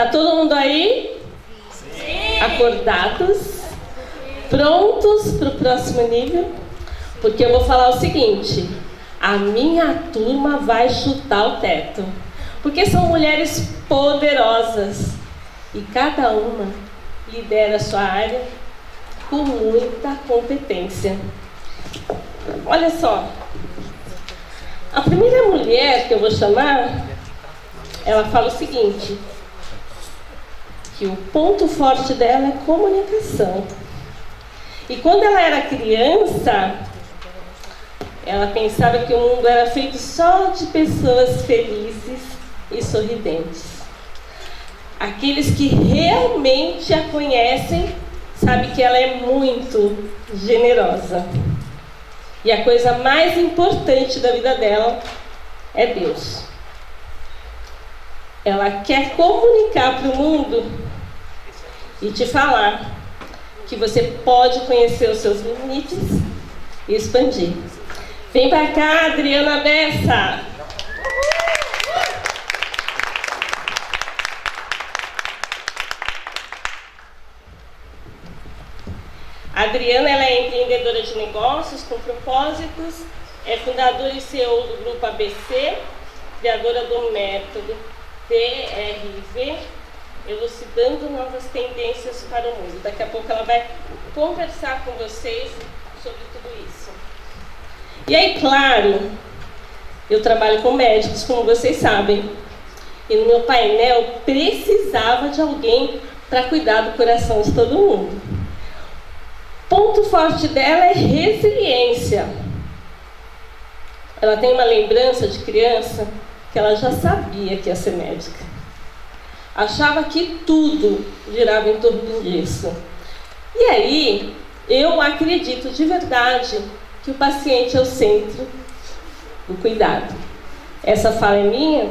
Tá todo mundo aí? Sim. Acordados? Prontos para o próximo nível? Porque eu vou falar o seguinte: a minha turma vai chutar o teto. Porque são mulheres poderosas e cada uma lidera a sua área com muita competência. Olha só, a primeira mulher que eu vou chamar, ela fala o seguinte, que o ponto forte dela é comunicação. E quando ela era criança, ela pensava que o mundo era feito só de pessoas felizes e sorridentes. Aqueles que realmente a conhecem sabem que ela é muito generosa. E a coisa mais importante da vida dela é Deus. Ela quer comunicar para o mundo e te falar que você pode conhecer os seus limites e expandir. Vem para cá, Adriana Bessa! A Adriana, ela é empreendedora de negócios com propósitos, é fundadora e CEO do Grupo ABC, criadora do método TRV, elucidando novas tendências para o mundo. Daqui a pouco ela vai conversar com vocês sobre tudo isso. E aí, claro, eu trabalho com médicos, como vocês sabem, e no meu painel precisava de alguém para cuidar do coração de todo mundo. Ponto forte dela é resiliência. Ela tem uma lembrança de criança que ela já sabia que ia ser médica. Achava que tudo girava em torno disso. E aí, eu acredito de verdade que o paciente é o centro do cuidado. Essa fala é minha,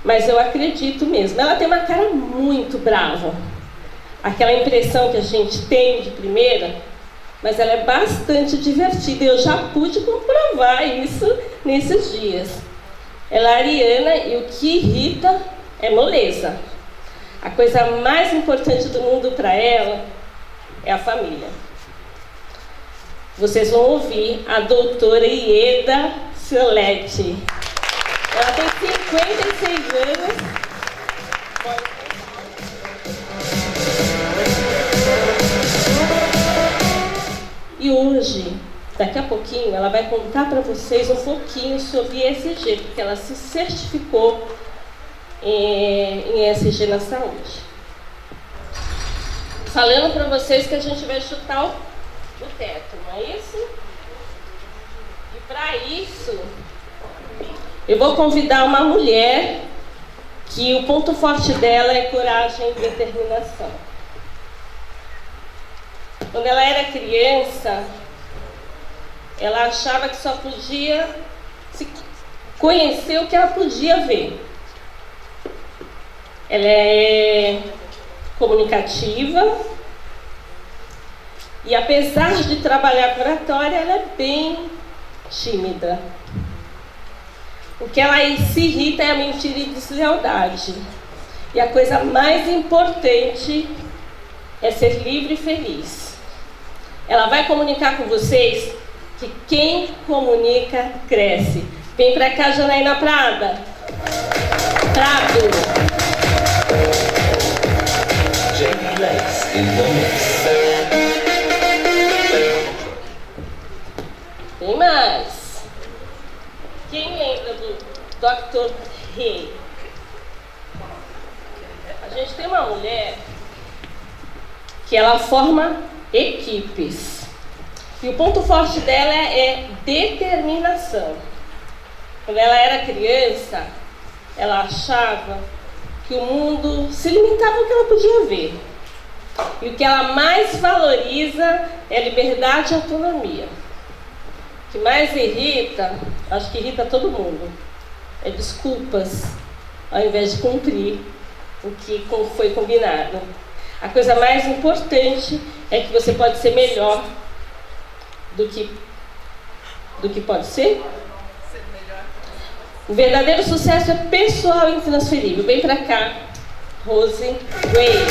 mas eu acredito mesmo. Ela tem uma cara muito brava. Aquela impressão que a gente tem de primeira, mas ela é bastante divertida. Eu já pude comprovar isso nesses dias. Ela é ariana e o que irrita é moleza. A coisa mais importante do mundo para ela é a família. Vocês vão ouvir a doutora Ieda Fioletti. Ela tem 56 anos. E hoje, daqui a pouquinho, ela vai contar para vocês um pouquinho sobre ESG, porque ela se certificou em ESG na saúde. Falando para vocês que a gente vai chutar o teto, não é isso? E para isso, eu vou convidar uma mulher que o ponto forte dela é coragem e determinação. Quando ela era criança, ela achava que só podia se conhecer o que ela podia ver. Ela é comunicativa e, apesar de trabalhar com oratória, ela é bem tímida. O que ela se irrita é a mentira e deslealdade. E a coisa mais importante é ser livre e feliz. Ela vai comunicar com vocês que quem comunica, cresce. Vem pra cá, Janaína Prada. Prado. Jamie Lex in the mix. Tem mais. Quem lembra do Dr. Rei? A gente tem uma mulher que ela forma equipes. E o ponto forte dela é determinação. Quando ela era criança, ela achava que o mundo se limitava ao que ela podia ver. E o que ela mais valoriza é liberdade e autonomia. O que mais irrita, acho que irrita todo mundo, é desculpas, ao invés de cumprir o que foi combinado. A coisa mais importante é que você pode ser melhor do que pode ser. O verdadeiro sucesso é pessoal e intransferível. Vem pra cá. Rose Ray.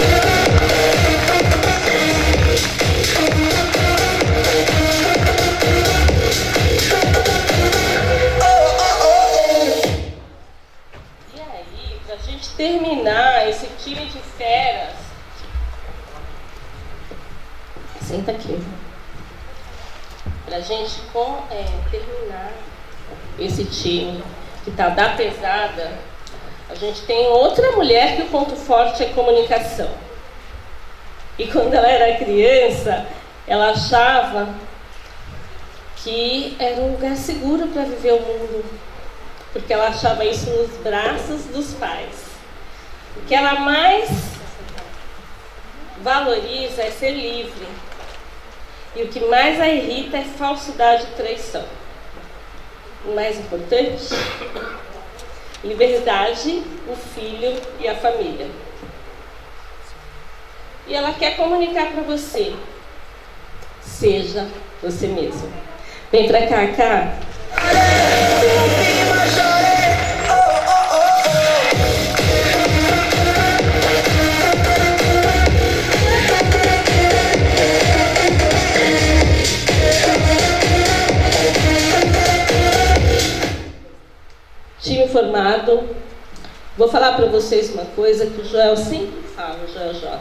E aí, pra gente terminar esse time de feras, senta aqui. Pra gente terminar esse time que tá da pesada, a gente tem outra mulher que o ponto forte é comunicação. E quando ela era criança, ela achava que era um lugar seguro para viver o mundo, porque ela achava isso nos braços dos pais. O que ela mais valoriza é ser livre. E o que mais a irrita é falsidade e traição. O mais importante, liberdade, o filho e a família. E ela quer comunicar para você. Seja você mesmo. Vem pra cá, cá. Time formado. Vou falar para vocês uma coisa que o Joel sempre fala, o Joel J.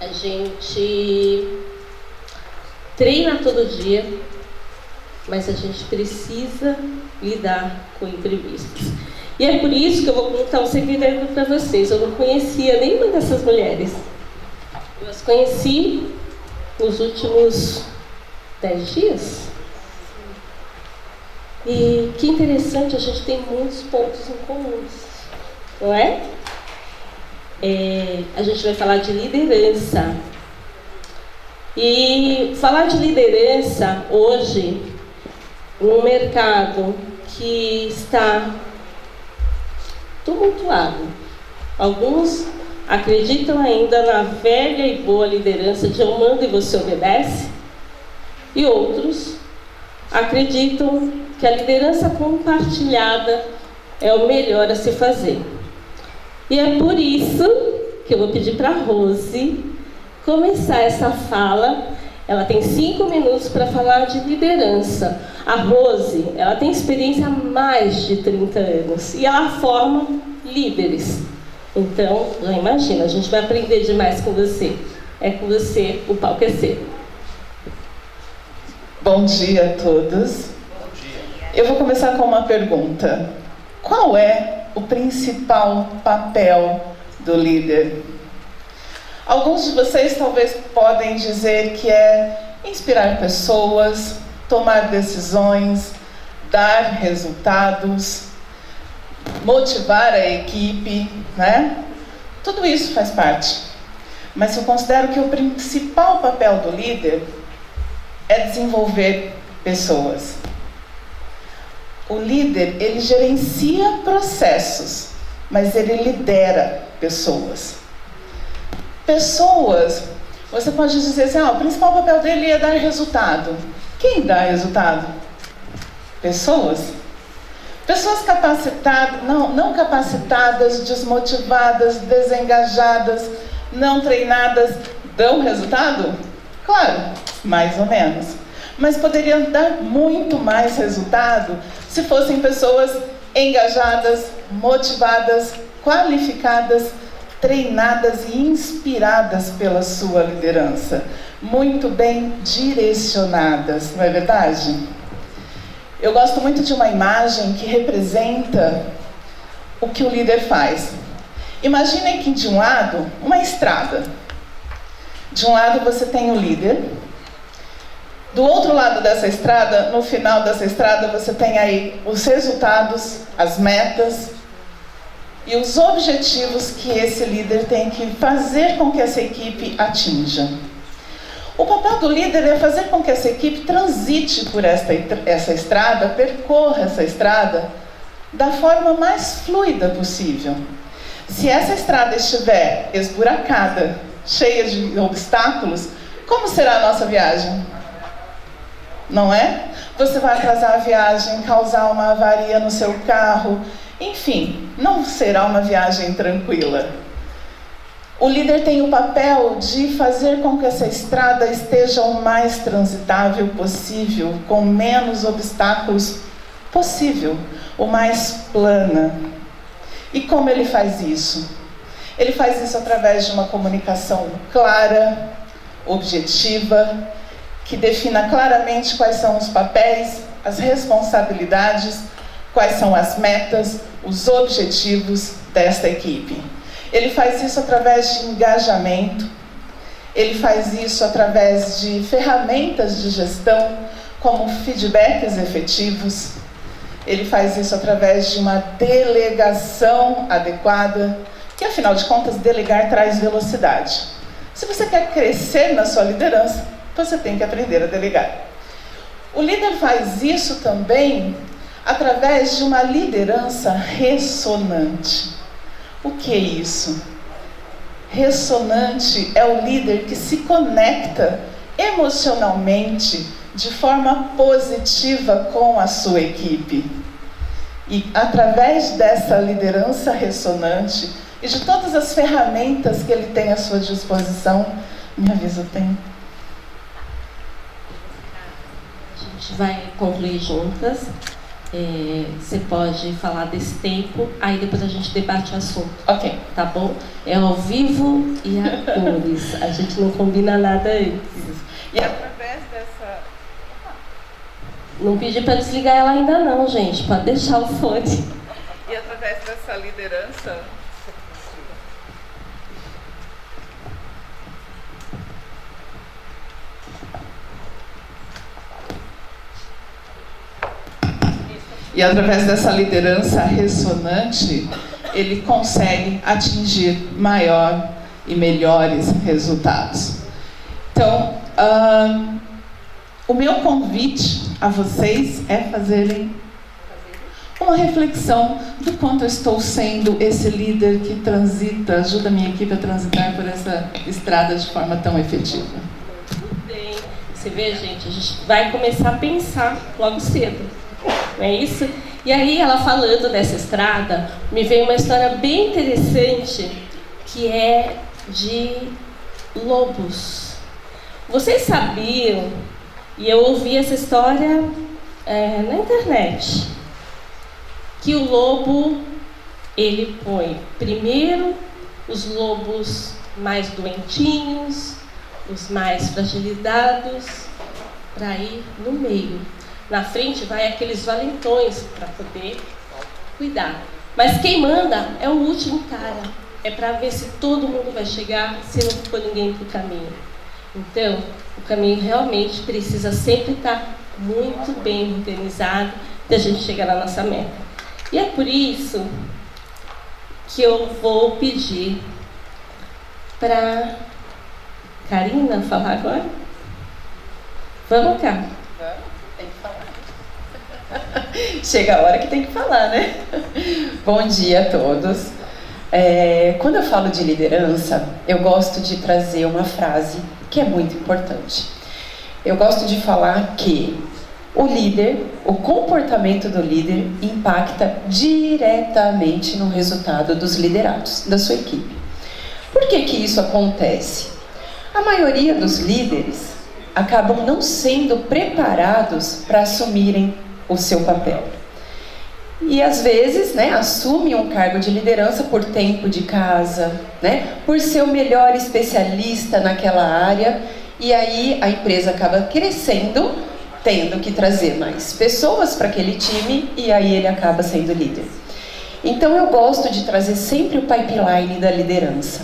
A gente treina todo dia, mas a gente precisa lidar com imprevistos. E é por isso que eu vou contar um segredo para vocês. Eu não conhecia nenhuma dessas mulheres. Eu as conheci nos últimos 10 dias. E que interessante, a gente tem muitos pontos em comuns, não é? A gente vai falar de liderança. E falar de liderança hoje, num mercado que está tumultuado. Alguns acreditam ainda na velha e boa liderança de eu mando e você obedece, e outros acreditam que a liderança compartilhada é o melhor a se fazer. E é por isso que eu vou pedir para a Rose começar essa fala. Ela tem 5 minutos para falar de liderança. A Rose, ela tem experiência há mais de 30 anos e ela forma líderes. Então, já imagina, a gente vai aprender demais com você. É com você, o palco é seu. Bom dia a todos. Eu vou começar com uma pergunta. Qual é o principal papel do líder? Alguns de vocês talvez podem dizer que é inspirar pessoas, tomar decisões, dar resultados, motivar a equipe, né? Tudo isso faz parte. Mas eu considero que o principal papel do líder é desenvolver pessoas. O líder, ele gerencia processos, mas ele lidera pessoas. Pessoas, você pode dizer assim, o principal papel dele é dar resultado. Quem dá resultado? Pessoas. Pessoas capacitadas, não capacitadas, desmotivadas, desengajadas, não treinadas, dão resultado? Claro, mais ou menos. Mas poderiam dar muito mais resultado se fossem pessoas engajadas, motivadas, qualificadas, treinadas e inspiradas pela sua liderança. Muito bem direcionadas, não é verdade? Eu gosto muito de uma imagem que representa o que o líder faz. Imaginem que de um lado, uma estrada. De um lado você tem o líder. Do outro lado dessa estrada, no final dessa estrada, você tem aí os resultados, as metas e os objetivos que esse líder tem que fazer com que essa equipe atinja. O papel do líder é fazer com que essa equipe transite por essa estrada, percorra essa estrada da forma mais fluida possível. Se essa estrada estiver esburacada, cheia de obstáculos, como será a nossa viagem? Não é? Você vai atrasar a viagem, causar uma avaria no seu carro Enfim, não será uma viagem tranquila. O líder tem o papel de fazer com que essa estrada esteja o mais transitável possível, com menos obstáculos possível, o mais plana. E como ele faz isso? Ele faz isso através de uma comunicação clara, objetiva, que defina claramente quais são os papéis, as responsabilidades, quais são as metas, os objetivos desta equipe. Ele faz isso através de engajamento, ele faz isso através de ferramentas de gestão, como feedbacks efetivos, ele faz isso através de uma delegação adequada, que afinal de contas, delegar traz velocidade. Se você quer crescer na sua liderança, você tem que aprender a delegar. O líder faz isso também através de uma liderança ressonante. O que é isso? Ressonante é o líder que se conecta emocionalmente de forma positiva com a sua equipe. E através dessa liderança ressonante e de todas as ferramentas que ele tem à sua disposição, me avisa o tempo. A gente vai concluir juntas. Você pode falar desse tempo, aí depois a gente debate o assunto. Ok. Tá bom? É ao vivo e a cores. A gente não combina nada antes. E através dessa... Não pedi para desligar ela ainda não, gente. Pode deixar o fone. E através dessa liderança... E através dessa liderança ressonante, ele consegue atingir maior e melhores resultados. Então, o meu convite a vocês é fazerem uma reflexão do quanto eu estou sendo esse líder que transita, ajuda a minha equipe a transitar por essa estrada de forma tão efetiva. Muito bem. Você vê, gente, a gente vai começar a pensar logo cedo. Não é isso? E aí, ela falando dessa estrada, me veio uma história bem interessante, que é de lobos. Vocês sabiam, e eu ouvi essa história na internet, que o lobo, ele põe primeiro os lobos mais doentinhos, os mais fragilizados, para ir no meio. Na frente vai aqueles valentões para poder cuidar. Mas quem manda é o último cara. É para ver se todo mundo vai chegar, se não for ninguém para o caminho. Então, o caminho realmente precisa sempre estar muito bem organizado para a gente chegar na nossa meta. E é por isso que eu vou pedir para Karina falar agora. Vamos cá. Tem que falar. Chega a hora que tem que falar, né? Bom dia a todos. Quando eu falo de liderança, eu gosto de trazer uma frase que é muito importante. Eu gosto de falar que o líder, o comportamento do líder impacta diretamente no resultado dos liderados, da sua equipe. Por que que isso acontece? A maioria dos líderes acabam não sendo preparados para assumirem o seu papel. E às vezes, assumem um cargo de liderança por tempo de casa, por ser o melhor especialista naquela área, e aí a empresa acaba crescendo, tendo que trazer mais pessoas para aquele time, e aí ele acaba sendo líder. Então eu gosto de trazer sempre o pipeline da liderança.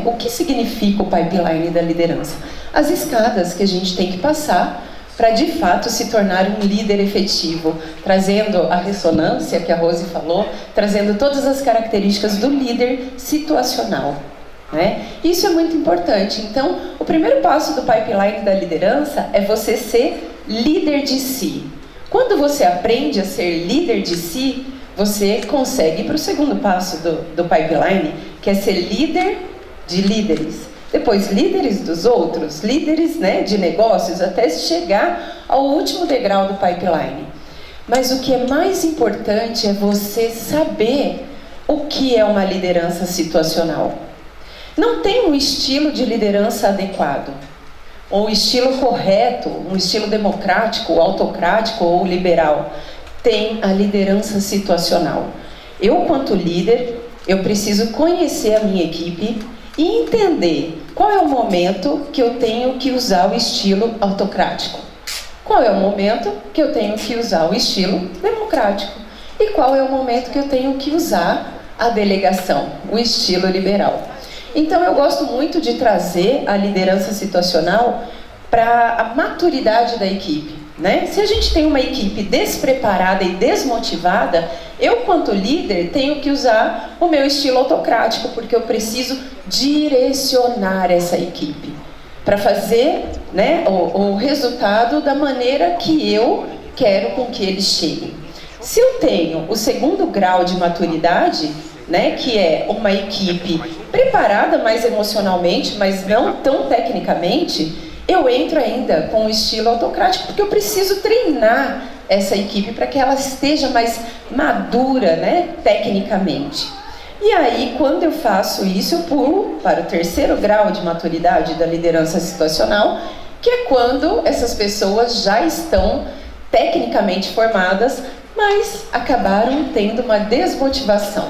O que significa o pipeline da liderança? As escadas que a gente tem que passar para de fato se tornar um líder efetivo, trazendo a ressonância que a Rose falou, trazendo todas as características do líder situacional. Isso é muito importante. Então, o primeiro passo do pipeline da liderança é você ser líder de si. Quando você aprende a ser líder de si, você consegue ir para o segundo passo do pipeline, que é ser líder de líderes. Depois, líderes dos outros, líderes de negócios, até chegar ao último degrau do pipeline. Mas o que é mais importante é você saber o que é uma liderança situacional. Não tem um estilo de liderança adequado, ou estilo correto, um estilo democrático, autocrático ou liberal. Tem a liderança situacional. Eu, quanto líder, eu preciso conhecer a minha equipe e entender qual é o momento que eu tenho que usar o estilo autocrático, qual é o momento que eu tenho que usar o estilo democrático e qual é o momento que eu tenho que usar a delegação, o estilo liberal. Então eu gosto muito de trazer a liderança situacional para a maturidade da equipe, né? Se a gente tem uma equipe despreparada e desmotivada, eu, quanto líder, tenho que usar o meu estilo autocrático, porque eu preciso direcionar essa equipe para fazer, né, o resultado da maneira que eu quero com que eles cheguem. Se eu tenho o segundo grau de maturidade, né, que é uma equipe preparada mais emocionalmente, mas não tão tecnicamente, eu entro ainda com o estilo autocrático, porque eu preciso treinar essa equipe para que ela esteja mais madura, né, tecnicamente. E aí, quando eu faço isso, eu pulo para o terceiro grau de maturidade da liderança situacional, que é quando essas pessoas já estão tecnicamente formadas, mas acabaram tendo uma desmotivação,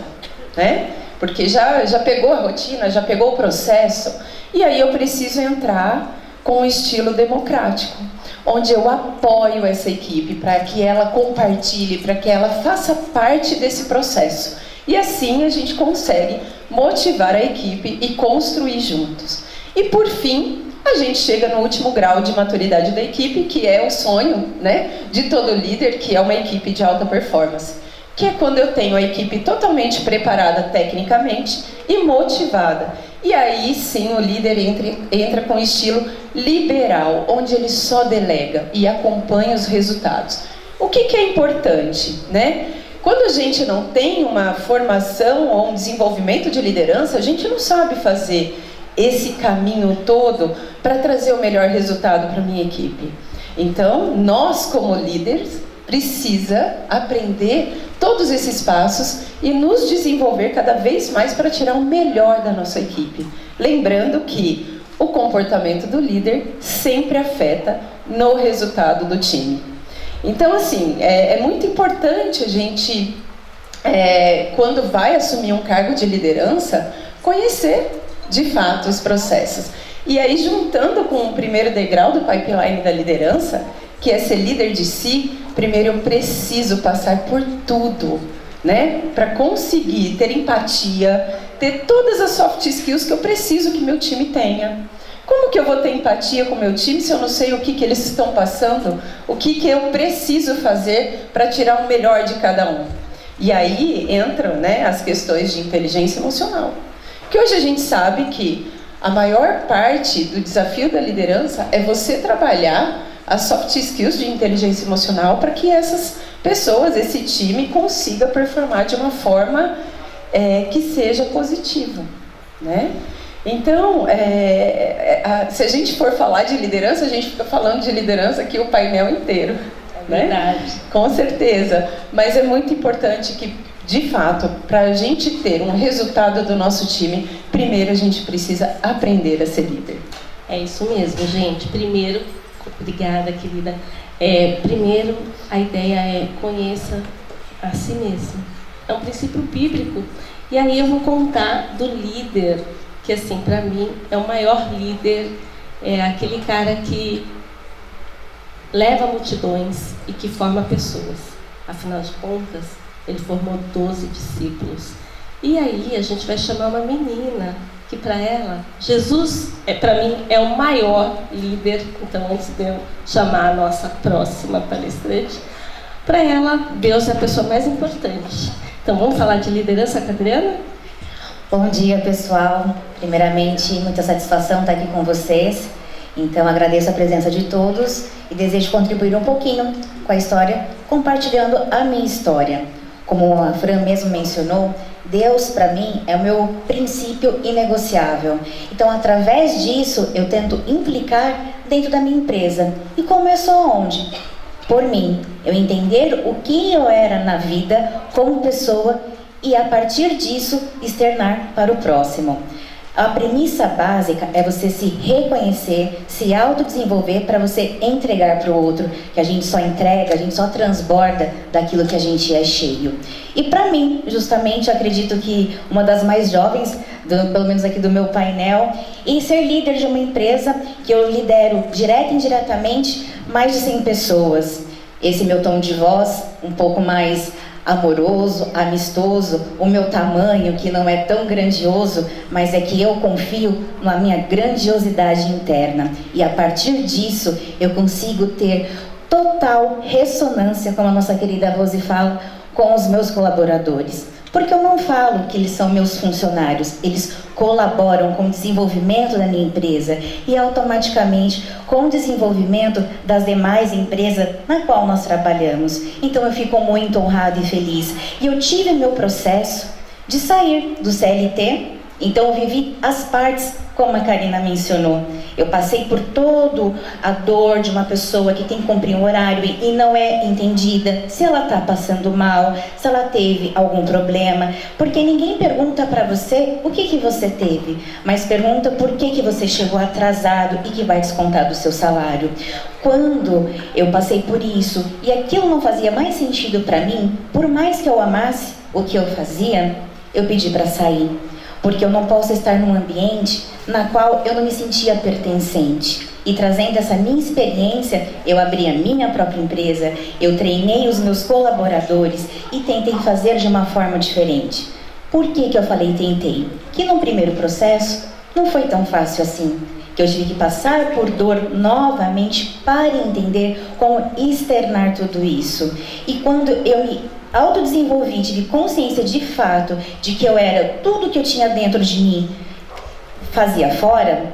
né? Porque já pegou a rotina, já pegou o processo, e aí eu preciso entrar com o estilo democrático, onde eu apoio essa equipe para que ela compartilhe, para que ela faça parte desse processo. E assim a gente consegue motivar a equipe e construir juntos. E por fim, a gente chega no último grau de maturidade da equipe, que é o sonho, né, de todo líder, que é uma equipe de alta performance. Que é quando eu tenho a equipe totalmente preparada tecnicamente e motivada. E aí sim o líder entra com estilo liberal, onde ele só delega e acompanha os resultados. O que é importante, né? Quando a gente não tem uma formação ou um desenvolvimento de liderança, a gente não sabe fazer esse caminho todo para trazer o melhor resultado para a minha equipe. Então, nós como líderes precisa aprender todos esses passos e nos desenvolver cada vez mais para tirar o melhor da nossa equipe. Lembrando que o comportamento do líder sempre afeta no resultado do time. Então, assim, é muito importante a gente, quando vai assumir um cargo de liderança, conhecer de fato os processos. E aí, juntando com o primeiro degrau do pipeline da liderança, que é ser líder de si, primeiro eu preciso passar por tudo, né? Para conseguir ter empatia, ter todas as soft skills que eu preciso que meu time tenha. Como que eu vou ter empatia com o meu time se eu não sei o que eles estão passando? O que eu preciso fazer para tirar o melhor de cada um? E aí entram, né, as questões de inteligência emocional. Que hoje a gente sabe que a maior parte do desafio da liderança é você trabalhar as soft skills de inteligência emocional para que essas pessoas, esse time, consiga performar de uma forma que seja positiva, né? Então, se a gente for falar de liderança, a gente fica falando de liderança aqui o painel inteiro. É verdade. Né? Com certeza. Mas é muito importante que, de fato, para a gente ter um resultado do nosso time, primeiro a gente precisa aprender a ser líder. É isso mesmo, gente. Primeiro, obrigada, querida. Primeiro, a ideia é conheça a si mesmo. É um princípio bíblico. E aí eu vou contar do líder, que assim, para mim, é o maior líder, é aquele cara que leva multidões e que forma pessoas. Afinal de contas, ele formou 12 discípulos. E aí a gente vai chamar uma menina, que para ela, Jesus, para mim, é o maior líder. Então, antes de eu chamar a nossa próxima palestrante, para ela, Deus é a pessoa mais importante. Então, vamos falar de liderança, Adriana? Bom dia, pessoal. Primeiramente, muita satisfação estar aqui com vocês. Então, agradeço a presença de todos e desejo contribuir um pouquinho com a história, compartilhando a minha história. Como a Fran mesmo mencionou, Deus, para mim, é o meu princípio inegociável. Então, através disso, eu tento implicar dentro da minha empresa. E começou onde? por mim, eu entender o que eu era na vida como pessoa e a partir disso externar para o próximo. A premissa básica é você se reconhecer, se autodesenvolver para você entregar para o outro, que a gente só entrega, a gente só transborda daquilo que a gente é cheio. E para mim, justamente, eu acredito que uma das mais jovens, pelo menos aqui do meu painel, e ser líder de uma empresa que eu lidero direta e indiretamente mais de 100 pessoas. Esse meu tom de voz, um pouco mais amoroso, amistoso, o meu tamanho que não é tão grandioso, mas é que eu confio na minha grandiosidade interna e a partir disso eu consigo ter total ressonância, como a nossa querida Rose fala, com os meus colaboradores. Porque eu não falo que eles são meus funcionários, eles colaboram com o desenvolvimento da minha empresa e automaticamente com o desenvolvimento das demais empresas na qual nós trabalhamos. Então eu fico muito honrada e feliz. E eu tive meu processo de sair do CLT, então eu vivi as partes como a Karina mencionou. Eu passei por toda a dor de uma pessoa que tem que cumprir um horário e não é entendida se ela está passando mal, se ela teve algum problema, porque ninguém pergunta para você o que você teve, mas pergunta por que você chegou atrasado e que vai descontar do seu salário. Quando eu passei por isso e aquilo não fazia mais sentido para mim, por mais que eu amasse o que eu fazia, eu pedi para sair. Porque eu não posso estar num ambiente na qual eu não me sentia pertencente. E trazendo essa minha experiência, eu abri a minha própria empresa, eu treinei os meus colaboradores e tentei fazer de uma forma diferente. Por que eu falei tentei? Que no primeiro processo não foi tão fácil assim. Que eu tive que passar por dor novamente para entender como externar tudo isso. E quando eu me autodesenvolvi, tive consciência de fato de que eu era tudo que eu tinha dentro de mim, fazia fora,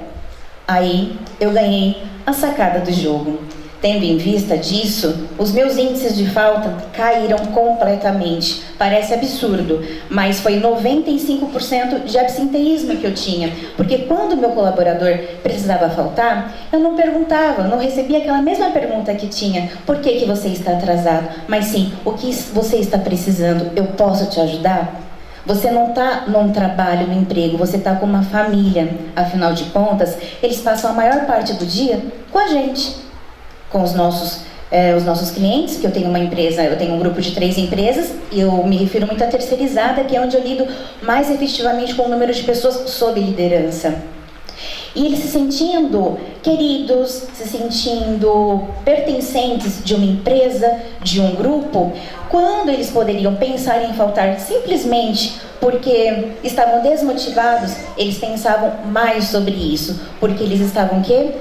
aí eu ganhei a sacada do jogo. Tendo em vista disso, os meus índices de falta caíram completamente. Parece absurdo, mas foi 95% de absenteísmo que eu tinha. Porque quando meu colaborador precisava faltar, eu não perguntava, não recebia aquela mesma pergunta que tinha. Por que você está atrasado? Mas sim, o que você está precisando? Eu posso te ajudar? Você não está num trabalho, no emprego, você está com uma família. Afinal de contas, eles passam a maior parte do dia com a gente. Com os nossos clientes, que eu tenho uma empresa, eu tenho um grupo de 3 empresas, e eu me refiro muito à terceirizada, que é onde eu lido mais efetivamente com o número de pessoas sob liderança. E eles se sentindo queridos, se sentindo pertencentes de uma empresa, de um grupo, quando eles poderiam pensar em faltar simplesmente porque estavam desmotivados, eles pensavam mais sobre isso, porque eles estavam o quê?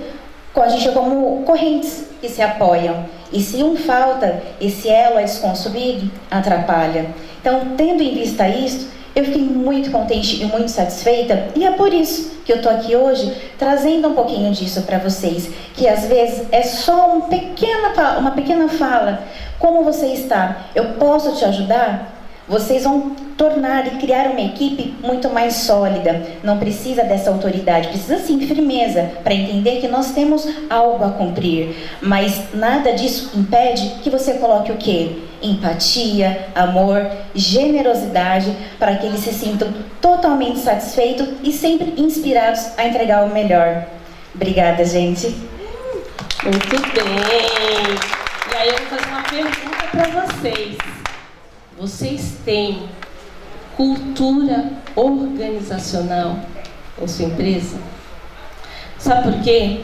A gente é como correntes que se apoiam. E se um falta, esse elo é desconstruído, atrapalha. Então, tendo em vista isso, eu fiquei muito contente e muito satisfeita. E é por isso que eu estou aqui hoje, trazendo um pouquinho disso para vocês. Que às vezes é só uma pequena fala. Como você está? Eu posso te ajudar? Vocês vão tornar e criar uma equipe muito mais sólida. Não precisa dessa autoridade, precisa sim firmeza para entender que nós temos algo a cumprir. Mas nada disso impede que você coloque o quê? Empatia, amor, generosidade, para que eles se sintam totalmente satisfeitos e sempre inspirados a entregar o melhor. Obrigada, gente. Muito bem. E aí eu vou fazer uma pergunta para vocês. Vocês têm cultura organizacional em sua empresa? Sabe por quê?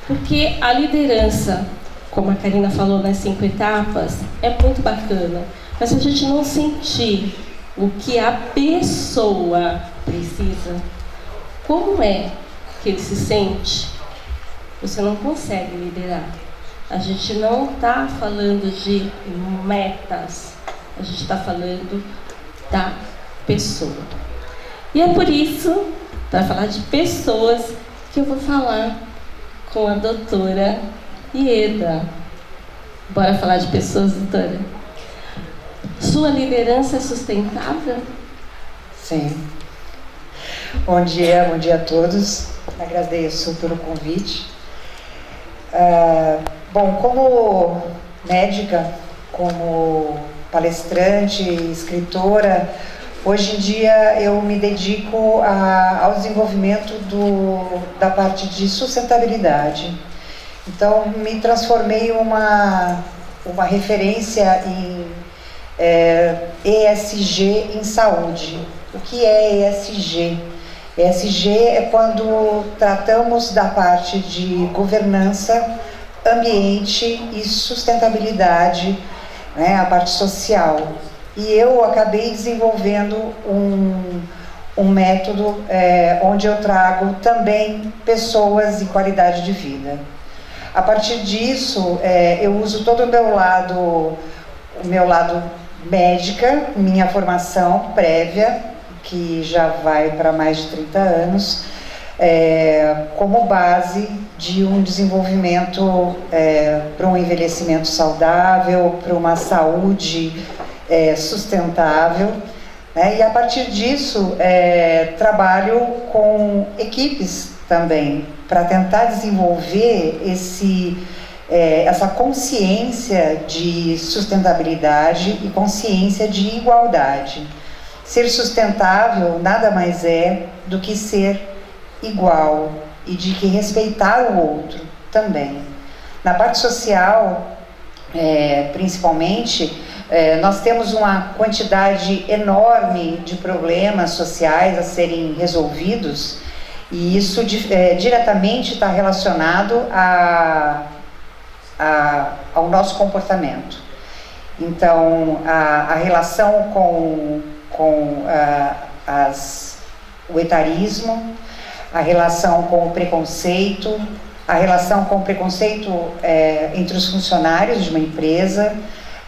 Porque a liderança, como a Karina falou nas 5 etapas, é muito bacana. Mas se a gente não sentir o que a pessoa precisa, como é que ele se sente, você não consegue liderar. A gente não está falando de metas. A gente está falando da pessoa. E é por isso, para falar de pessoas, que eu vou falar com a doutora Ieda. Bora falar de pessoas, doutora? Sua liderança é sustentável? Sim. Bom dia a todos. Agradeço pelo convite. Bom, como médica, como palestrante, escritora, hoje em dia eu me dedico ao desenvolvimento da parte de sustentabilidade. Então, me transformei uma referência em ESG em saúde. O que é ESG? ESG é quando tratamos da parte de governança, ambiente e sustentabilidade, né, a parte social. E eu acabei desenvolvendo um método onde eu trago também pessoas e qualidade de vida. A partir disso, eu uso todo o meu lado médica, minha formação prévia, que já vai para mais de 30 anos, como base de um desenvolvimento para um envelhecimento saudável, para uma saúde sustentável, né? E a partir disso trabalho com equipes também para tentar desenvolver essa consciência de sustentabilidade e consciência de igualdade. Ser sustentável nada mais é do que ser igual e de que respeitar o outro também. Na parte social, principalmente, nós temos uma quantidade enorme de problemas sociais a serem resolvidos, e isso diretamente está relacionado ao nosso comportamento. Então, a relação com o etarismo, a relação com o preconceito, a relação com o preconceito entre os funcionários de uma empresa,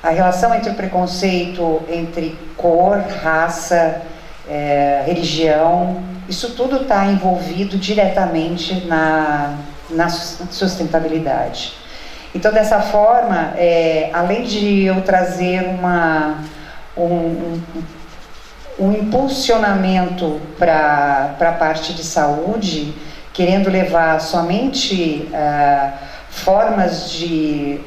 a relação entre o preconceito entre cor, raça, religião, isso tudo está envolvido diretamente na sustentabilidade. Então, dessa forma, além de eu trazer um impulsionamento para a parte de saúde, querendo levar somente formas de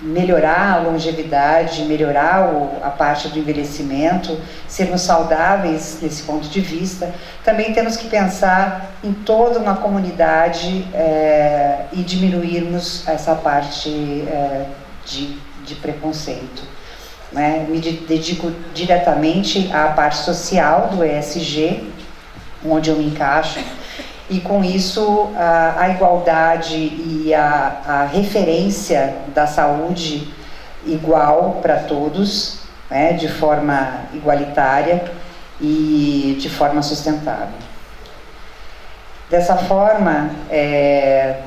melhorar a longevidade, melhorar a parte do envelhecimento, sermos saudáveis nesse ponto de vista, também temos que pensar em toda uma comunidade e diminuirmos essa parte de preconceito. Né? Me dedico diretamente à parte social do ESG, onde eu me encaixo, e com isso a igualdade e a referência da saúde igual para todos, né? De forma igualitária e de forma sustentável. Dessa forma,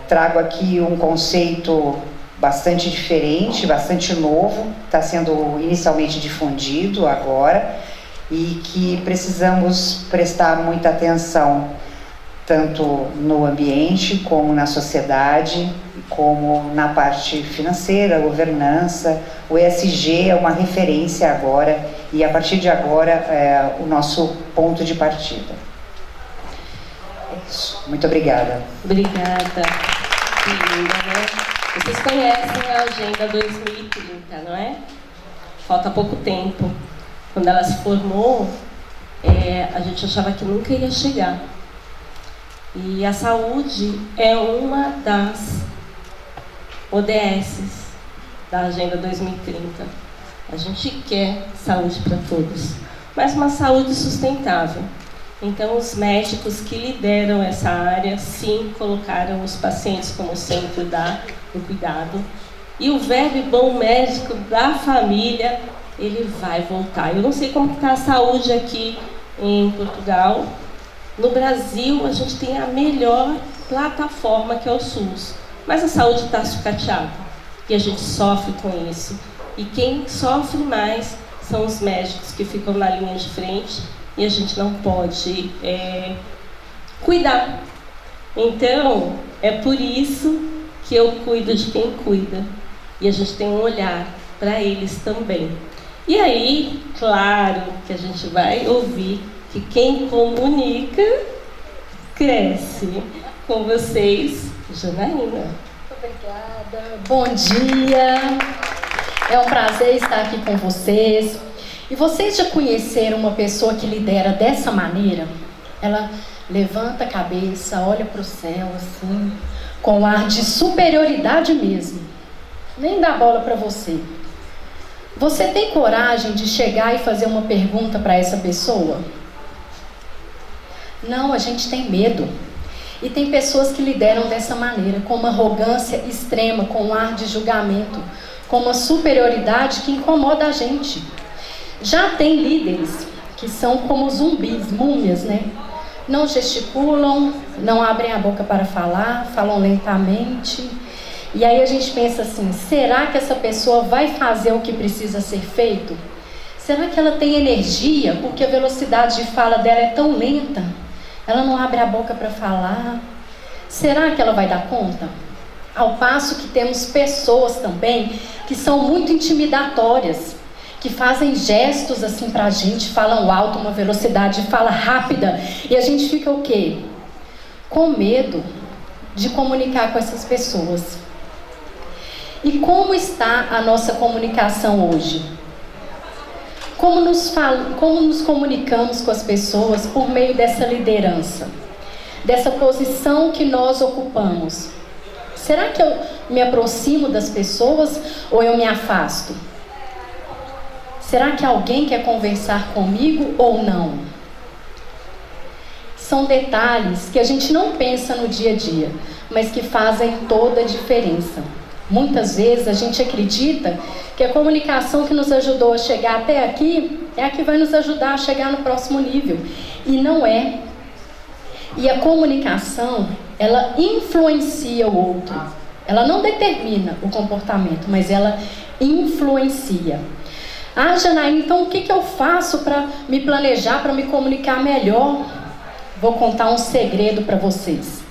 trago aqui um conceito bastante diferente, bastante novo, está sendo inicialmente difundido agora, e que precisamos prestar muita atenção, tanto no ambiente, como na sociedade, como na parte financeira, governança. O ESG é uma referência agora, e a partir de agora é o nosso ponto de partida. É isso. Muito obrigada. Obrigada. Que linda, né? Vocês conhecem a Agenda 2030, não é? Falta pouco tempo. Quando ela se formou, a gente achava que nunca ia chegar. E a saúde é uma das ODSs da Agenda 2030. A gente quer saúde para todos, mas uma saúde sustentável. Então, os médicos que lideram essa área, sim, colocaram os pacientes como centro do cuidado. E o velho e bom médico da família, ele vai voltar. Eu não sei como está a saúde aqui em Portugal. No Brasil, a gente tem a melhor plataforma, que é o SUS. Mas a saúde está sucateada. E a gente sofre com isso. E quem sofre mais são os médicos que ficam na linha de frente. E a gente não pode cuidar. Então, é por isso que eu cuido de quem cuida. E a gente tem um olhar para eles também. E aí, claro que a gente vai ouvir que quem comunica, cresce. Com vocês, Janaína. Obrigada. Bom dia. É um prazer estar aqui com vocês. E vocês já conheceram uma pessoa que lidera dessa maneira? Ela levanta a cabeça, olha para o céu assim, com ar de superioridade mesmo. Nem dá bola para você. Você tem coragem de chegar e fazer uma pergunta para essa pessoa? Não, a gente tem medo. E tem pessoas que lideram dessa maneira, com uma arrogância extrema, com um ar de julgamento, com uma superioridade que incomoda a gente. Já tem líderes que são como zumbis, múmias, né? Não gesticulam, não abrem a boca para falar, falam lentamente. E aí a gente pensa assim, será que essa pessoa vai fazer o que precisa ser feito? Será que ela tem energia? Porque a velocidade de fala dela é tão lenta. Ela não abre a boca para falar. Será que ela vai dar conta? Ao passo que temos pessoas também que são muito intimidatórias, que fazem gestos assim pra gente, falam alto, uma velocidade de fala rápida, e a gente fica o quê? Com medo de comunicar com essas pessoas. E como está a nossa comunicação hoje? Como nos comunicamos com as pessoas por meio dessa liderança? Dessa posição que nós ocupamos? Será que eu me aproximo das pessoas ou eu me afasto? Será que alguém quer conversar comigo ou não? São detalhes que a gente não pensa no dia a dia, mas que fazem toda a diferença. Muitas vezes a gente acredita que a comunicação que nos ajudou a chegar até aqui é a que vai nos ajudar a chegar no próximo nível. E não é. E a comunicação, ela influencia o outro. Ela não determina o comportamento, mas ela influencia. Ah, Janaína, então o que eu faço para me planejar, para me comunicar melhor? Vou contar um segredo para vocês.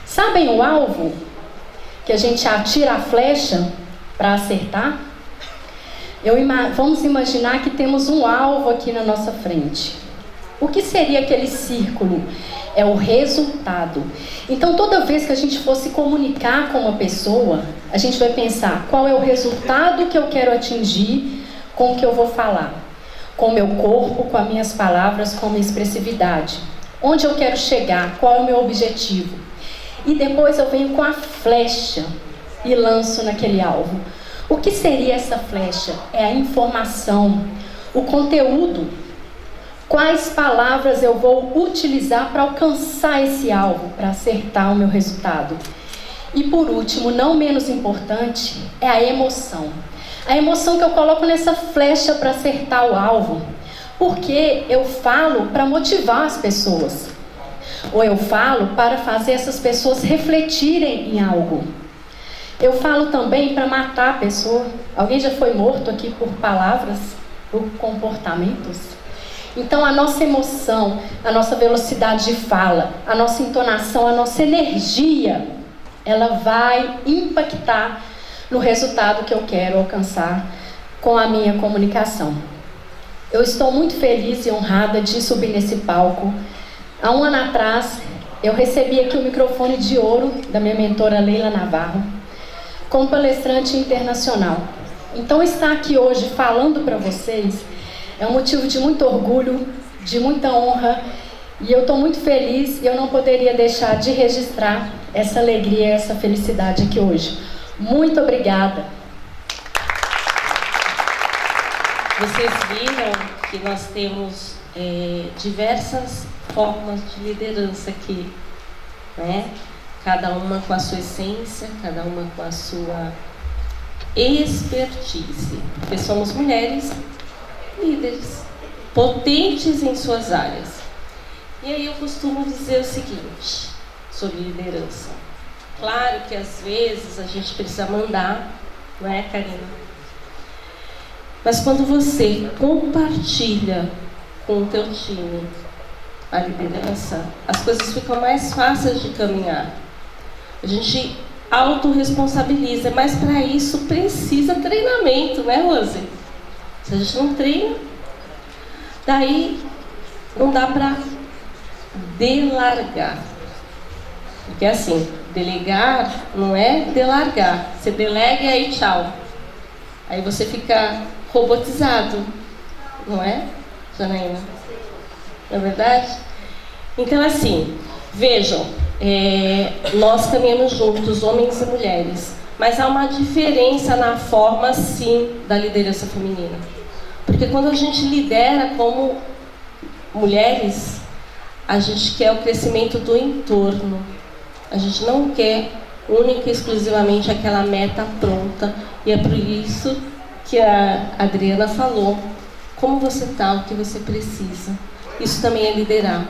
Sabem o alvo que a gente atira a flecha para acertar? Vamos imaginar que temos um alvo aqui na nossa frente. O que seria aquele círculo? É o resultado. Então, toda vez que a gente for se comunicar com uma pessoa, a gente vai pensar qual é o resultado que eu quero atingir com o que eu vou falar. Com o meu corpo, com as minhas palavras, com a minha expressividade. Onde eu quero chegar? Qual é o meu objetivo? E depois eu venho com a flecha e lanço naquele alvo. O que seria essa flecha? É a informação, o conteúdo. Quais palavras eu vou utilizar para alcançar esse alvo, para acertar o meu resultado? E por último, não menos importante, é a emoção. A emoção que eu coloco nessa flecha para acertar o alvo. Porque eu falo para motivar as pessoas. Ou eu falo para fazer essas pessoas refletirem em algo. Eu falo também para matar a pessoa. Alguém já foi morto aqui por palavras, por comportamentos? Então a nossa emoção, a nossa velocidade de fala, a nossa entonação, a nossa energia, ela vai impactar no resultado que eu quero alcançar com a minha comunicação. Eu estou muito feliz e honrada de subir nesse palco. Há um ano atrás, eu recebi aqui o microfone de ouro da minha mentora Leila Navarro, como palestrante internacional. Então, estar aqui hoje falando para vocês é um motivo de muito orgulho, de muita honra, e eu estou muito feliz e eu não poderia deixar de registrar essa alegria, essa felicidade aqui hoje. Muito obrigada. Vocês viram que nós temos diversas formas de liderança aqui, né? Cada uma com a sua essência, cada uma com a sua expertise. Porque somos mulheres líderes, potentes em suas áreas. E aí eu costumo dizer o seguinte sobre liderança. Claro que às vezes a gente precisa mandar, não é, Karina? Mas quando você compartilha com o teu time a liderança, as coisas ficam mais fáceis de caminhar. A gente autorresponsabiliza, mas para isso precisa treinamento, né, Rose? Se a gente não treina, daí não dá para delargar. Porque assim, Delegar não é delargar. Você delega e aí tchau. Aí você fica robotizado, não é, Janaína? Não é verdade? Então, assim, vejam, nós caminhamos juntos, homens e mulheres, mas há uma diferença na forma, sim, da liderança feminina. Porque quando a gente lidera como mulheres, a gente quer o crescimento do entorno. A gente não quer única e exclusivamente aquela meta pronta. E é por isso que a Adriana falou, como você está, o que você precisa. Isso também é liderar.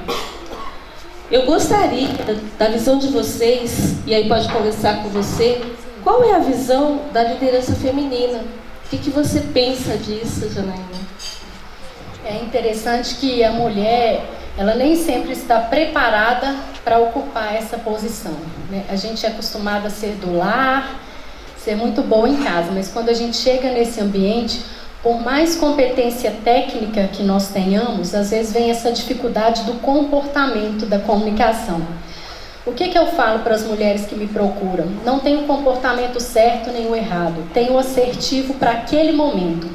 Eu gostaria da visão de vocês, e aí pode conversar com você, qual é a visão da liderança feminina? O que você pensa disso, Janaína? É interessante que a mulher, ela nem sempre está preparada para ocupar essa posição, né? A gente é acostumada a ser do lar, ser muito boa em casa, mas quando a gente chega nesse ambiente, por mais competência técnica que nós tenhamos, às vezes vem essa dificuldade do comportamento, da comunicação. O que eu falo para as mulheres que me procuram? Não tem o comportamento certo nem o errado, tem o assertivo para aquele momento.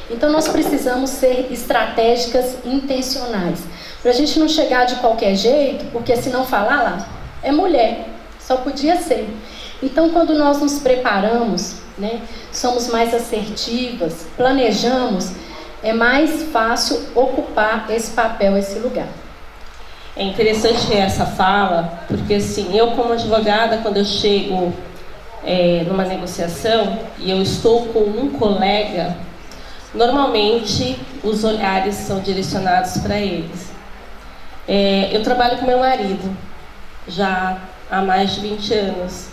Então nós precisamos ser estratégicas, intencionais, para a gente não chegar de qualquer jeito, porque se não falar lá, é mulher, só podia ser. Então quando nós nos preparamos, né, somos mais assertivas, planejamos, é mais fácil ocupar esse papel, esse lugar. É interessante essa fala, porque assim, eu como advogada, quando eu chego numa negociação e eu estou com um colega, normalmente os olhares são direcionados para eles. Eu trabalho com meu marido já há mais de 20 anos.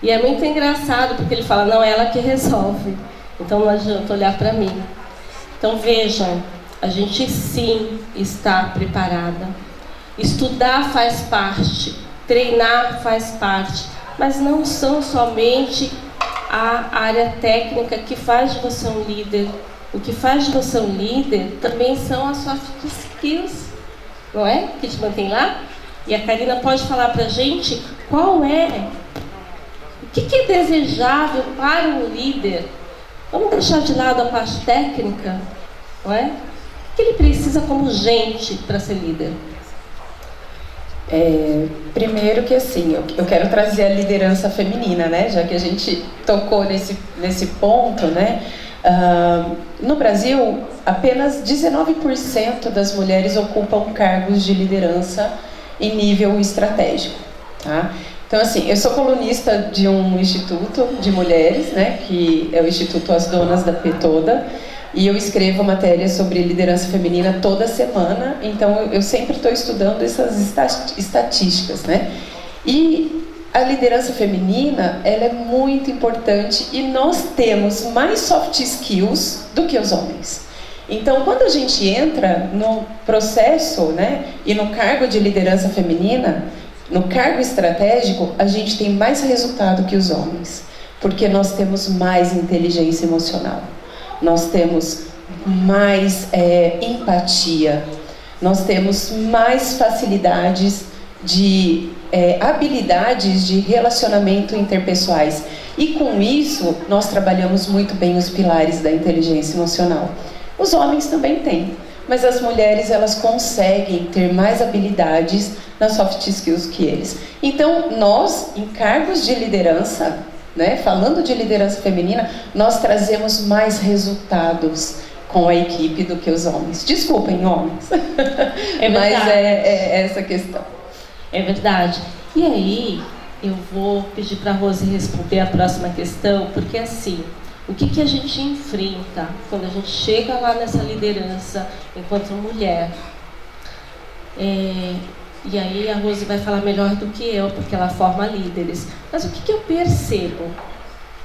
E é muito engraçado, porque ele fala, não, é ela que resolve. Então não adianta olhar para mim. Então vejam, a gente sim está preparada. Estudar faz parte, treinar faz parte, mas não são somente a área técnica que faz de você um líder. O que faz de você um líder também são as soft skills, não é? Que te mantém lá. E a Karina pode falar pra gente qual é, o que é desejável para um líder. Vamos deixar de lado a parte técnica, não é? O que ele precisa como gente para ser líder? Primeiro que assim, eu quero trazer a liderança feminina, né? Já que a gente tocou nesse ponto, né? No Brasil, apenas 19% das mulheres ocupam cargos de liderança em nível estratégico, tá? Então, assim, eu sou colunista de um instituto de mulheres, né? Que é o Instituto As Donas da P Toda. E eu escrevo matéria sobre liderança feminina toda semana, então eu sempre estou estudando essas estatísticas, né? E a liderança feminina, ela é muito importante e nós temos mais soft skills do que os homens. Então, quando a gente entra no processo, né, e no cargo de liderança feminina, no cargo estratégico, a gente tem mais resultado que os homens, porque nós temos mais inteligência emocional. Nós temos mais empatia, nós temos mais facilidades de habilidades de relacionamento interpessoais. E com isso, nós trabalhamos muito bem os pilares da inteligência emocional. Os homens também têm, mas as mulheres elas conseguem ter mais habilidades nas soft skills que eles. Então, nós, em cargos de liderança, né, falando de liderança feminina, nós trazemos mais resultados com a equipe do que os homens. Desculpem, homens. Mas é essa questão. É verdade. E aí, eu vou pedir para a Rose responder a próxima questão, porque assim, o que a gente enfrenta quando a gente chega lá nessa liderança enquanto mulher? E aí a Rose vai falar melhor do que eu, porque ela forma líderes. Mas o que eu percebo?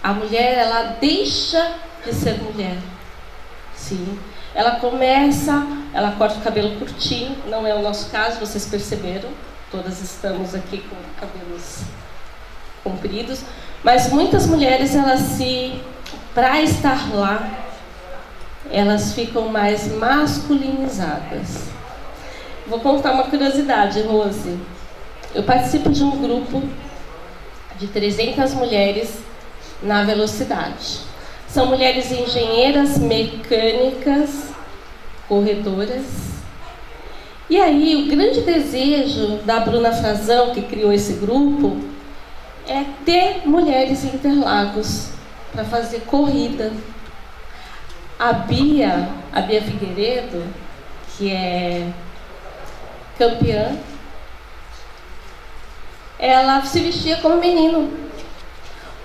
A mulher, ela deixa de ser mulher. Sim. Ela começa, ela corta o cabelo curtinho, não é o nosso caso, vocês perceberam. Todas estamos aqui com cabelos compridos. Mas muitas mulheres, para estar lá, elas ficam mais masculinizadas. Vou contar uma curiosidade, Rose. Eu participo de um grupo de 300 mulheres na velocidade. São mulheres engenheiras, mecânicas, corredoras. E aí, o grande desejo da Bruna Frazão, que criou esse grupo, é ter mulheres em Interlagos para fazer corrida. A Bia Figueiredo, que é campeã, ela se vestia como menino.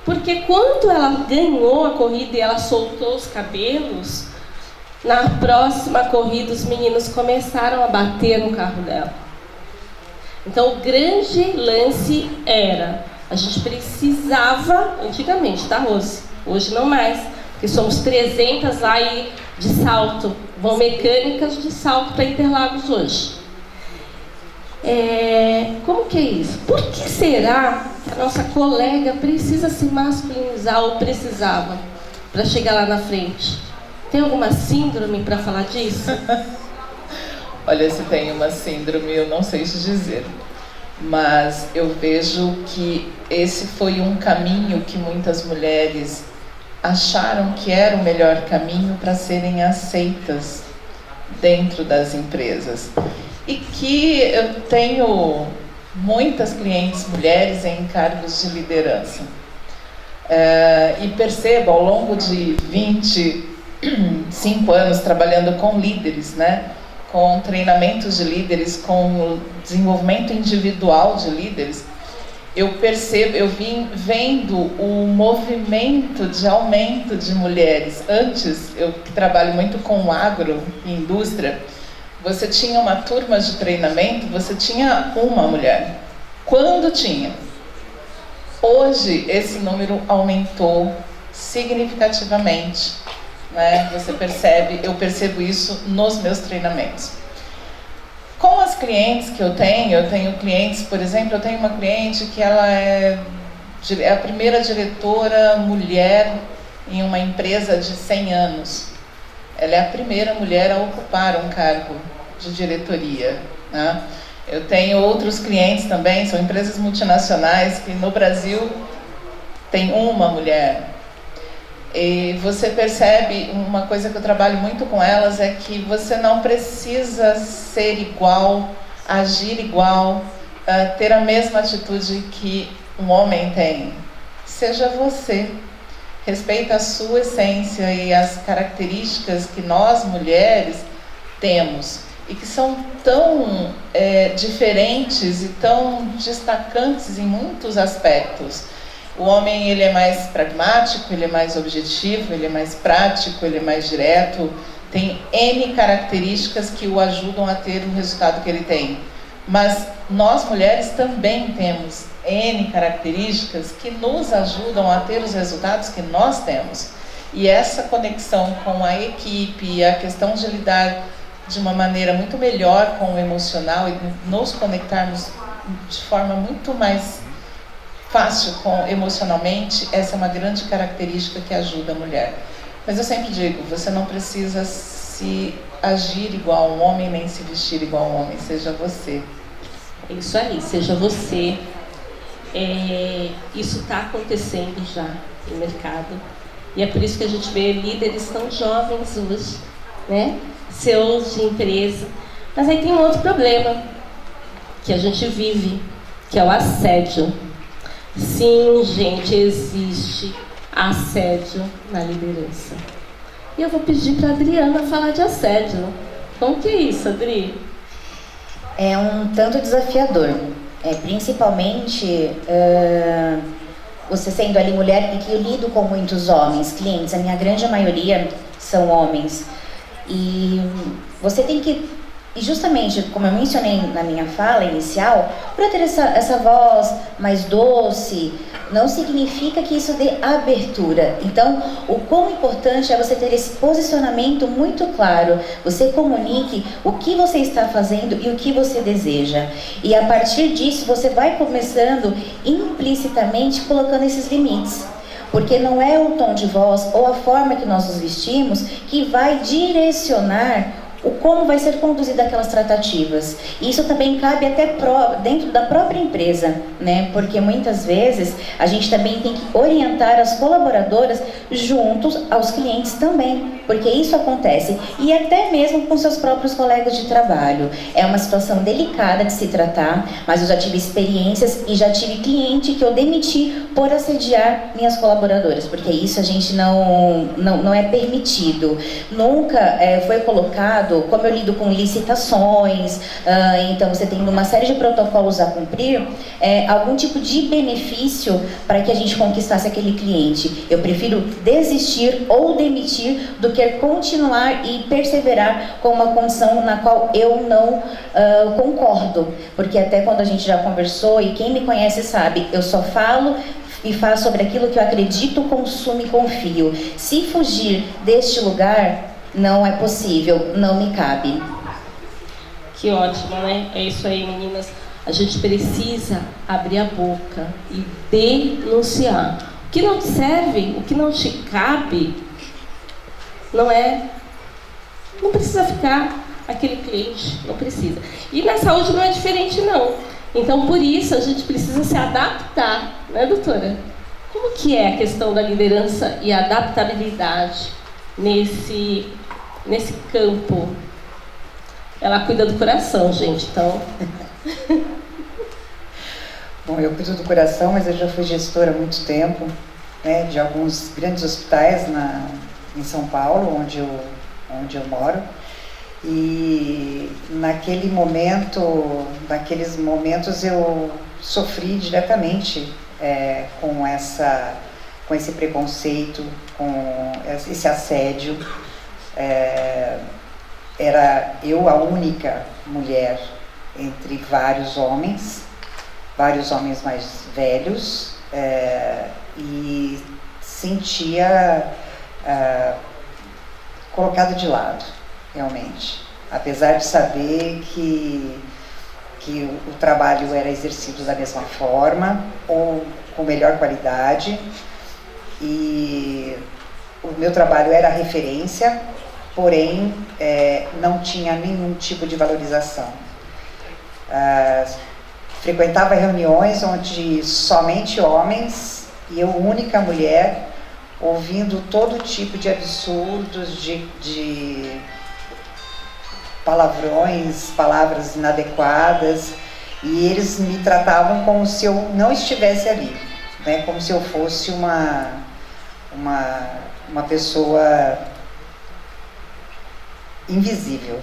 Porque quando ela ganhou a corrida e ela soltou os cabelos, na próxima corrida os meninos começaram a bater no carro dela. Então o grande lance era, a gente precisava, antigamente, tá, Rose? Hoje não mais, porque somos 300 lá e de salto, vão mecânicas de salto para Interlagos hoje. Como que é isso? Por que será que a nossa colega precisa se masculinizar ou precisava para chegar lá na frente? Tem alguma síndrome para falar disso? Olha, se tem uma síndrome, eu não sei te dizer. Mas eu vejo que esse foi um caminho que muitas mulheres acharam que era o melhor caminho para serem aceitas dentro das empresas. E que eu tenho muitas clientes mulheres em cargos de liderança. E percebo ao longo de 25 anos trabalhando com líderes, né? Com treinamentos de líderes, com desenvolvimento individual de líderes, eu vim vendo o movimento de aumento de mulheres. Antes, eu que trabalho muito com agro e indústria, você tinha uma turma de treinamento, você tinha uma mulher. Quando tinha? Hoje, esse número aumentou significativamente. Né? Você percebe, eu percebo isso nos meus treinamentos. Com as clientes que eu tenho clientes, por exemplo, eu tenho uma cliente que ela é a primeira diretora mulher em uma empresa de 100 anos. Ela é a primeira mulher a ocupar um cargo de diretoria. Né? Eu tenho outros clientes também, são empresas multinacionais que no Brasil tem uma mulher. E você percebe, uma coisa que eu trabalho muito com elas é que você não precisa ser igual, agir igual, ter a mesma atitude que um homem tem. Seja você. Respeita a sua essência e as características que nós, mulheres, temos. E que são tão diferentes e tão destacantes em muitos aspectos. O homem, ele é mais pragmático, ele é mais objetivo, ele é mais prático, ele é mais direto. Tem N características que o ajudam a ter o resultado que ele tem. Mas nós, mulheres, também temos N características que nos ajudam a ter os resultados que nós temos. E essa conexão com a equipe, a questão de lidar de uma maneira muito melhor com o emocional e nos conectarmos de forma muito mais fácil emocionalmente, essa é uma grande característica que ajuda a mulher. Mas eu sempre digo, você não precisa se agir igual a um homem, nem se vestir igual a um homem, seja você. É isso aí, seja você. Isso está acontecendo já no mercado. E é por isso que a gente vê líderes tão jovens hoje, né? CEOs de empresa. Mas aí tem um outro problema que a gente vive, que é o assédio. Sim, gente, existe assédio na liderança. E eu vou pedir para a Adriana falar de assédio. Como que é isso, Adri? É um tanto desafiador. Principalmente você sendo ali mulher, porque eu lido com muitos homens, clientes, a minha grande maioria são homens. E você tem que... E justamente, como eu mencionei na minha fala inicial, para ter essa voz mais doce, não significa que isso dê abertura. Então, o quão importante é você ter esse posicionamento muito claro. Você comunique o que você está fazendo e o que você deseja. E a partir disso, você vai começando implicitamente colocando esses limites. Porque não é o tom de voz ou a forma que nós nos vestimos que vai direcionar o como vai ser conduzida aquelas tratativas. Isso também cabe até dentro da própria empresa, né? Porque muitas vezes a gente também tem que orientar as colaboradoras juntos aos clientes também, porque isso acontece, e até mesmo com seus próprios colegas de trabalho. É uma situação delicada de se tratar, mas eu já tive experiências e já tive cliente que eu demiti por assediar minhas colaboradoras, porque isso a gente não é permitido. Nunca foi colocado, como eu lido com licitações, então você tem uma série de protocolos a cumprir, algum tipo de benefício para que a gente conquistasse aquele cliente. Eu prefiro desistir ou demitir do que continuar e perseverar com uma condição na qual eu não concordo, porque até quando a gente já conversou, e quem me conhece sabe, eu só falo e faço sobre aquilo que eu acredito, consumo e confio. Se fugir deste lugar, não é possível, não me cabe. Que ótimo, né? É isso aí, meninas. A gente precisa abrir a boca e denunciar. O que não te serve, o que não te cabe, não precisa ficar aquele cliente, não precisa. E na saúde não é diferente, não. Então, por isso, a gente precisa se adaptar, né, doutora? Como que é a questão da liderança e a adaptabilidade nesse campo? Ela cuida do coração, gente, então... Bom, eu cuido do coração, mas eu já fui gestora há muito tempo, né, de alguns grandes hospitais em São Paulo, onde eu moro. E naqueles momentos eu sofri diretamente com esse preconceito, com esse assédio. Era eu a única mulher entre vários homens mais velhos, e sentia colocado de lado, realmente. Apesar de saber que o trabalho era exercido da mesma forma, ou com melhor qualidade, e o meu trabalho era referência, porém não tinha nenhum tipo de valorização. Frequentava reuniões onde somente homens e eu, única mulher, ouvindo todo tipo de absurdos, de palavrões, palavras inadequadas, e eles me tratavam como se eu não estivesse ali, né? Como se eu fosse uma pessoa invisível.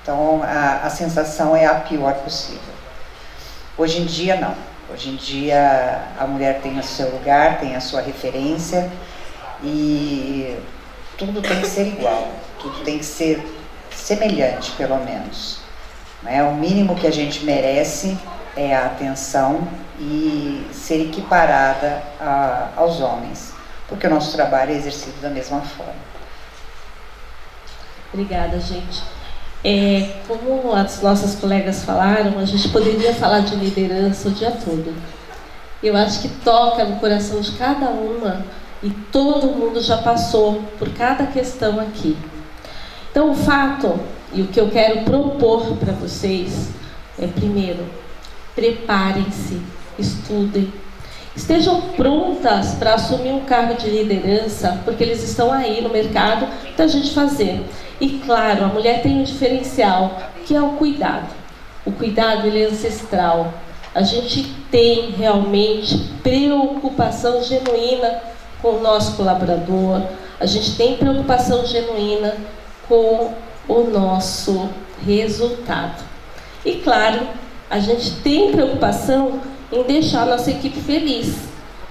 Então a sensação é a pior possível. Hoje em dia não. Hoje em dia a mulher tem o seu lugar, tem a sua referência, e tudo tem que ser igual, tudo tem que ser semelhante, pelo menos, né? O mínimo que a gente merece é a atenção e ser equiparada aos homens, porque o nosso trabalho é exercido da mesma forma. Obrigada, gente. Como as nossas colegas falaram, a gente poderia falar de liderança o dia todo. Eu acho que toca no coração de cada uma, e todo mundo já passou por cada questão aqui. Então, o fato e o que eu quero propor para vocês é, primeiro, preparem-se, estudem, estejam prontas para assumir um cargo de liderança, porque eles estão aí no mercado da gente fazer. E claro, a mulher tem um diferencial, que é o cuidado. O cuidado, ele é ancestral. A gente tem realmente preocupação genuína com o nosso colaborador, a gente tem preocupação genuína com o nosso resultado. E claro, a gente tem preocupação em deixar a nossa equipe feliz,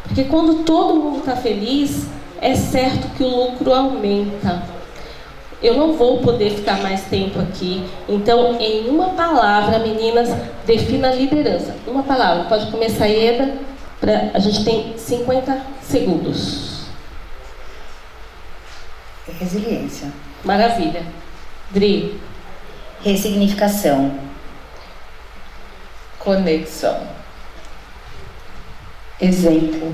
porque quando todo mundo está feliz, é certo que o lucro aumenta. Eu não vou poder ficar mais tempo aqui, então, em uma palavra, meninas, defina a liderança. Uma palavra, pode começar, Ieda, a gente tem 50 segundos. Resiliência. Maravilha. Dri. Ressignificação. Conexão. Exemplo.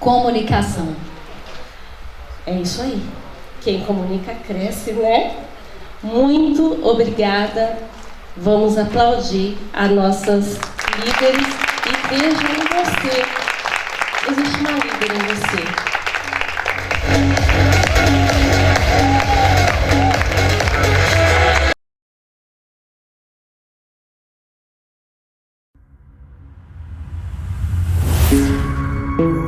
Comunicação. É isso aí. Quem comunica cresce, né? Muito obrigada. Vamos aplaudir as nossas líderes e vejam em você. Existe uma líder em você. Thank